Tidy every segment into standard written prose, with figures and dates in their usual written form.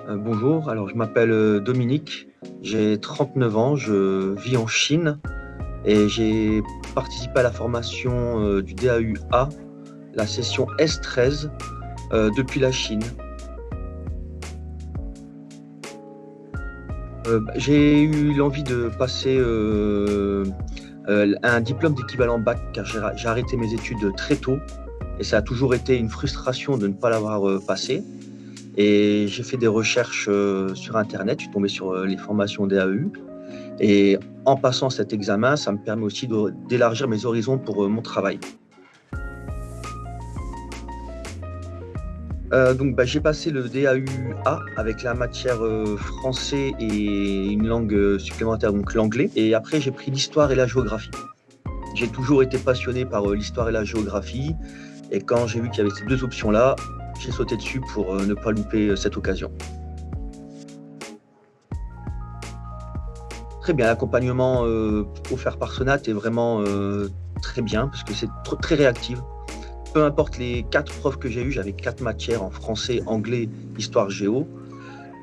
Bonjour, alors je m'appelle Dominique, j'ai 39 ans, je vis en Chine et j'ai participé à la formation du DAU-A, la session S13, depuis la Chine. J'ai eu l'envie de passer un diplôme d'équivalent bac car j'ai arrêté mes études très tôt et ça a toujours été une frustration de ne pas l'avoir passé. Et j'ai fait des recherches sur Internet, je suis tombé sur les formations DAU. Et en passant cet examen, ça me permet aussi d'élargir mes horizons pour mon travail. J'ai passé le DAU-A avec la matière français et une langue supplémentaire, donc l'anglais. Et après, j'ai pris l'histoire et la géographie. J'ai toujours été passionné par l'histoire et la géographie. Et quand j'ai vu qu'il y avait ces deux options-là, j'ai sauté dessus pour ne pas louper cette occasion. Très bien, l'accompagnement offert par Sonat est vraiment très bien parce que c'est très réactif. Peu importe les 4 profs que j'ai eus, j'avais 4 matières en français, anglais, histoire, géo.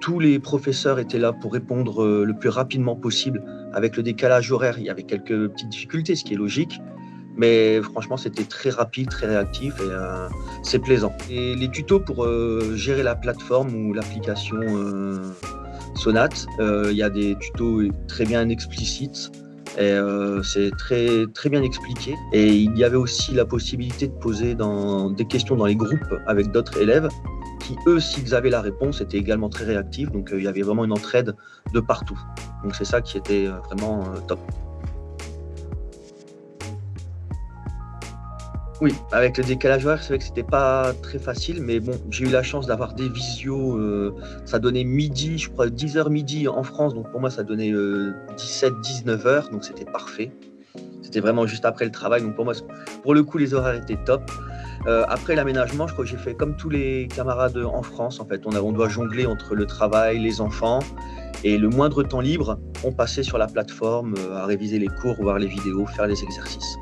Tous les professeurs étaient là pour répondre le plus rapidement possible. Avec le décalage horaire, il y avait quelques petites difficultés, ce qui est logique. Mais franchement, c'était très rapide, très réactif et c'est plaisant. Et les tutos pour gérer la plateforme ou l'application Sonat, il y a des tutos très bien explicites et c'est très bien expliqué. Et il y avait aussi la possibilité de poser des questions dans les groupes avec d'autres élèves qui, eux, s'ils avaient la réponse, étaient également très réactifs. Donc il y avait vraiment une entraide de partout. Donc c'est ça qui était vraiment top. Oui, avec le décalage horaire, c'est vrai que c'était pas très facile, mais bon, j'ai eu la chance d'avoir des visios. Ça donnait midi, je crois 10h midi en France, donc pour moi ça donnait 17-19h, donc c'était parfait. C'était vraiment juste après le travail, donc pour moi, pour le coup, les horaires étaient top. Après l'aménagement, je crois que j'ai fait comme tous les camarades en France. En fait, on doit jongler entre le travail, les enfants, et le moindre temps libre, on passait sur la plateforme à réviser les cours, voir les vidéos, faire les exercices.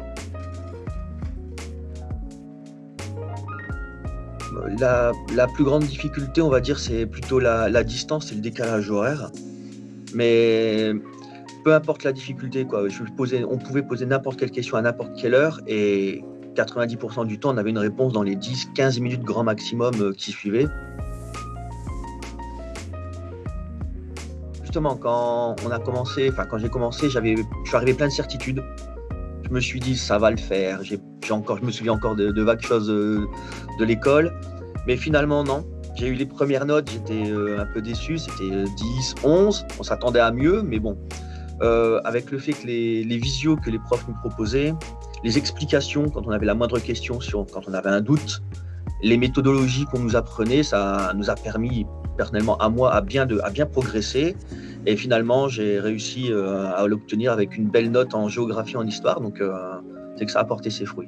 La plus grande difficulté, on va dire, c'est plutôt la distance et le décalage horaire. Mais peu importe la difficulté, quoi. On pouvait poser n'importe quelle question à n'importe quelle heure et 90% du temps, on avait une réponse dans les 10-15 minutes grand maximum qui suivaient. Justement, quand j'ai commencé, je suis arrivé plein de certitudes. Je me suis dit, ça va le faire. Je me souviens encore de vagues choses de l'école. Mais finalement, non. J'ai eu les premières notes, j'étais un peu déçu. C'était 10, 11. On s'attendait à mieux, mais bon. Avec le fait que les visios que les profs nous proposaient, les explications quand on avait la moindre question, quand on avait un doute, les méthodologies qu'on nous apprenait, ça nous a permis, personnellement à moi, à bien progresser. Et finalement, j'ai réussi à l'obtenir avec une belle note en géographie et en histoire. Donc, c'est que ça a porté ses fruits.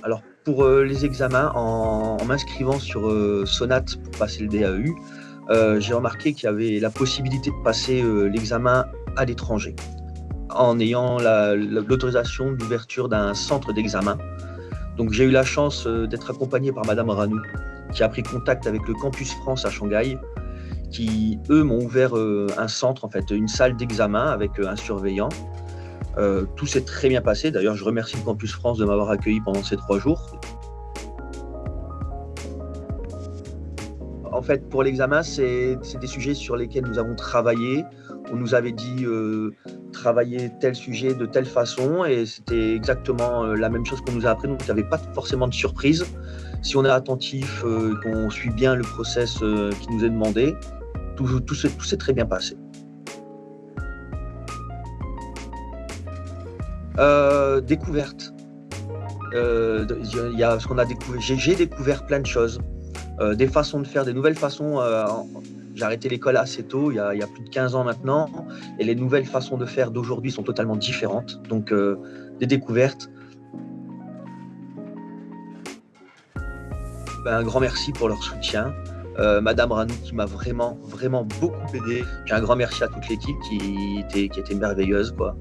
Alors, pour les examens, en m'inscrivant sur Sonat pour passer le DAU, j'ai remarqué qu'il y avait la possibilité de passer l'examen à l'étranger en ayant l'autorisation d'ouverture d'un centre d'examen. Donc j'ai eu la chance d'être accompagné par Madame Ranou, qui a pris contact avec le Campus France à Shanghai, qui, eux, m'ont ouvert un centre, en fait, une salle d'examen avec un surveillant. Tout s'est très bien passé. D'ailleurs, je remercie le Campus France de m'avoir accueilli pendant ces 3 jours. En fait, pour l'examen, c'est des sujets sur lesquels nous avons travaillé. On nous avait dit travailler tel sujet de telle façon et c'était exactement la même chose qu'on nous a appris. Donc, il n'y avait pas forcément de surprise. Si on est attentif, qu'on suit bien le process qui nous est demandé, tout s'est très bien passé. Découverte. Il y a ce qu'on a découvert. J'ai découvert plein de choses. Des façons de faire, des nouvelles façons. J'ai arrêté l'école assez tôt, il y a plus de 15 ans maintenant, et les nouvelles façons de faire d'aujourd'hui sont totalement différentes. Donc, des découvertes. Un grand merci pour leur soutien. Madame Ranou qui m'a vraiment beaucoup aidé. Puis un grand merci à toute l'équipe qui était merveilleuse, quoi.